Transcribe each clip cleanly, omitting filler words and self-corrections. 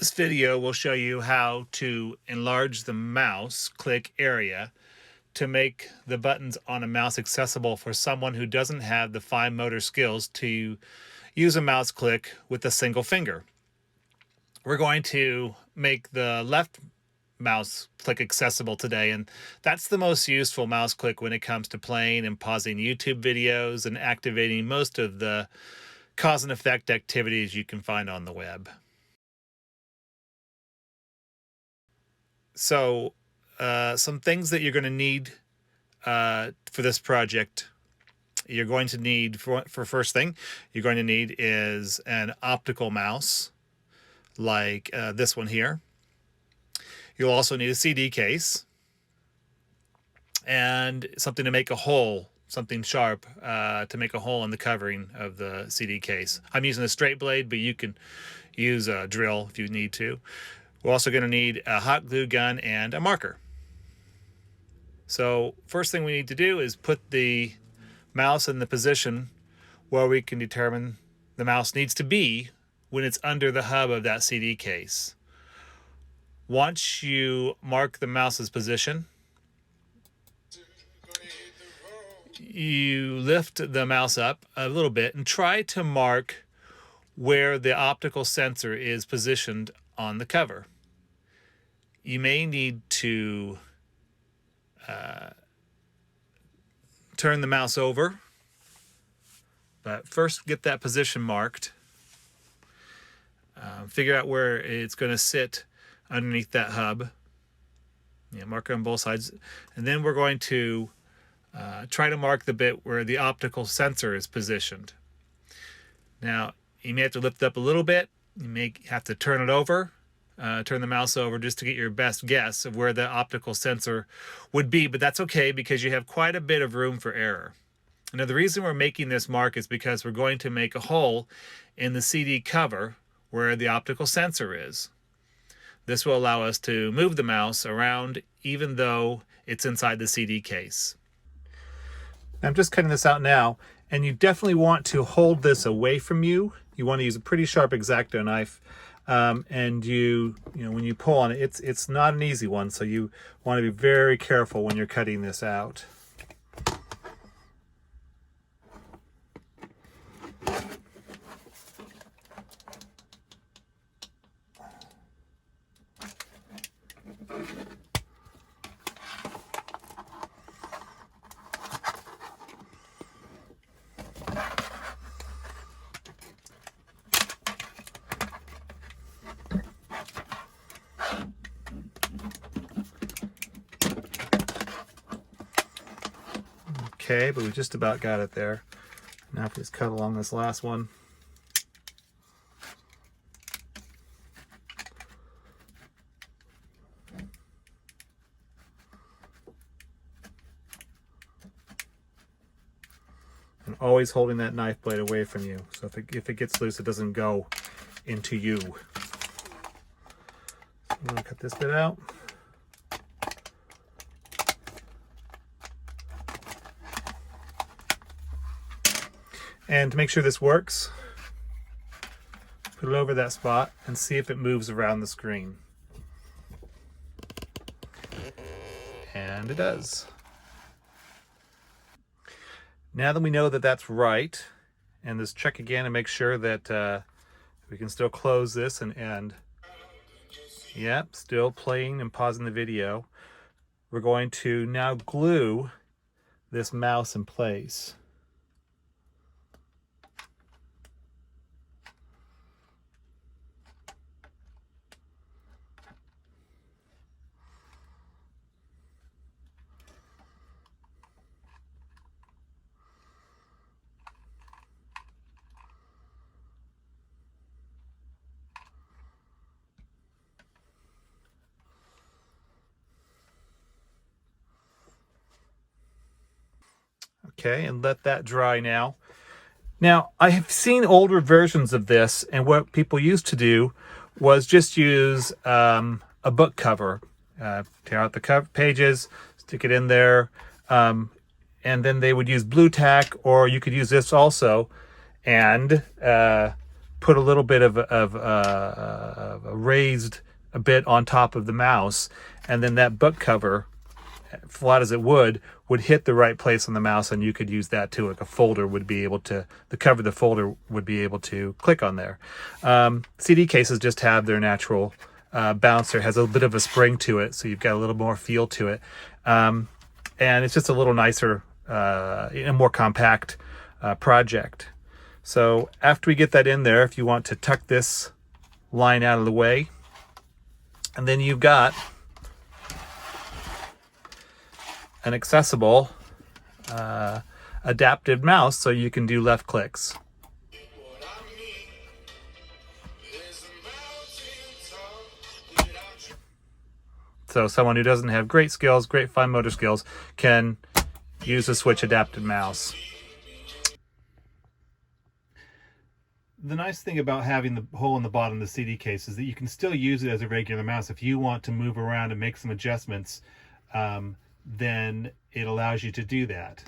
This video will show you how to enlarge the mouse click area to make the buttons on a mouse accessible for someone who doesn't have the fine motor skills to use a mouse click with a single finger. We're going to make the left mouse click accessible today, and that's the most useful mouse click when it comes to playing and pausing YouTube videos and activating most of the cause and effect activities you can find on the web. So some things that you're going to need for this project. You're going to need, for first thing, you're going to need is an optical mouse like this one here. You'll also need a CD case and something to make a hole, something sharp to make a hole in the covering of the CD case. I'm using a straight blade, but you can use a drill if you need to. We're also going to need a hot glue gun and a marker. So first thing we need to do is put the mouse in the position where we can determine the mouse needs to be when it's under the hub of that CD case. Once you mark the mouse's position, you lift the mouse up a little bit and try to mark where the optical sensor is positioned on the cover. You may need to turn the mouse over, but first get that position marked. Figure out where it's going to sit underneath that hub. Mark it on both sides, and then we're going to try to mark the bit where the optical sensor is positioned. Now, you may have to lift it up a little bit. You may have to turn it over. Turn the mouse over just to get your best guess of where the optical sensor would be, but that's okay because you have quite a bit of room for error. Now, the reason we're making this mark is because we're going to make a hole in the CD cover where the optical sensor is. This will allow us to move the mouse around even though it's inside the CD case. I'm just cutting this out now, and you definitely want to hold this away from you. You want to use a pretty sharp X-Acto knife. And you know when you pull on it, it's not an easy one, so you want to be very careful when you're cutting this out. Okay, but we just about got it there. Now if we just cut along this last one. And always holding that knife blade away from you. So if it gets loose, it doesn't go into you. So I'm going to cut this bit out. And to make sure this works, put it over that spot and see if it moves around the screen. And it does. Now that we know that that's right, and let's check again and make sure that we can still close this and yep, still playing and pausing the video. We're going to now glue this mouse in place. Okay, and let that dry now. Now, I have seen older versions of this, and what people used to do was just use a book cover. Tear out the cover pages, stick it in there, and then they would use blue tack, or you could use this also, and put a little bit of a raised a bit on top of the mouse, and then that book cover, flat as it would hit the right place on the mouse, and you could use that too. Like a folder would be able to, the cover of the folder would be able to click on there. CD cases just have their natural bouncer, has a bit of a spring to it, so you've got a little more feel to it. And it's just a little nicer, a more compact project. So after we get that in there, if you want to tuck this line out of the way, and then you've got an accessible adaptive mouse, so you can do left clicks. So someone who doesn't have great skills, great fine motor skills, can use a switch adaptive mouse. The nice thing about having the hole in the bottom of the CD case is that you can still use it as a regular mouse. If you want to move around and make some adjustments, then it allows you to do that.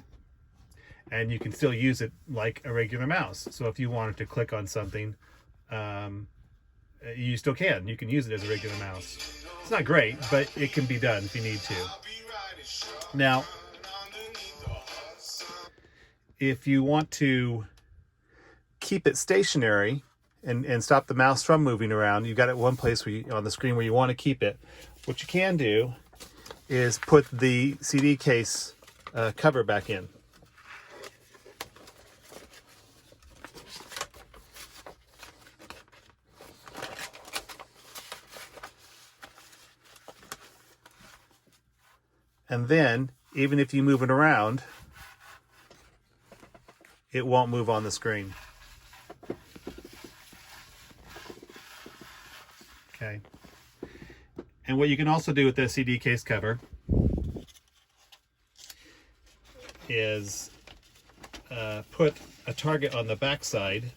And you can still use it like a regular mouse. So if you wanted to click on something, you still can. You can use it as a regular mouse. It's not great, but it can be done if you need to. Now, if you want to keep it stationary and stop the mouse from moving around, you've got it one place where on the screen where you want to keep it. What you can do is put the CD case cover back in. And then, even if you move it around, it won't move on the screen. Okay. And what you can also do with the CD case cover is put a target on the back side .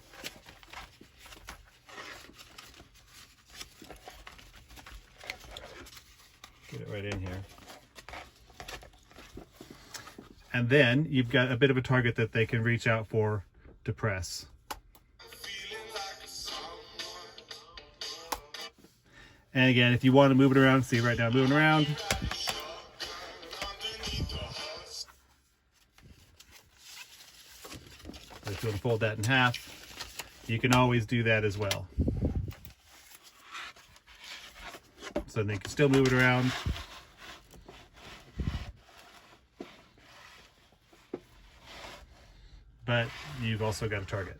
Get it right in here. And then you've got a bit of a target that they can reach out for to press. And again, if you want to move it around, see right now moving around. If you want to fold that in half, you can always do that as well. So they can still move it around. But you've also got a target.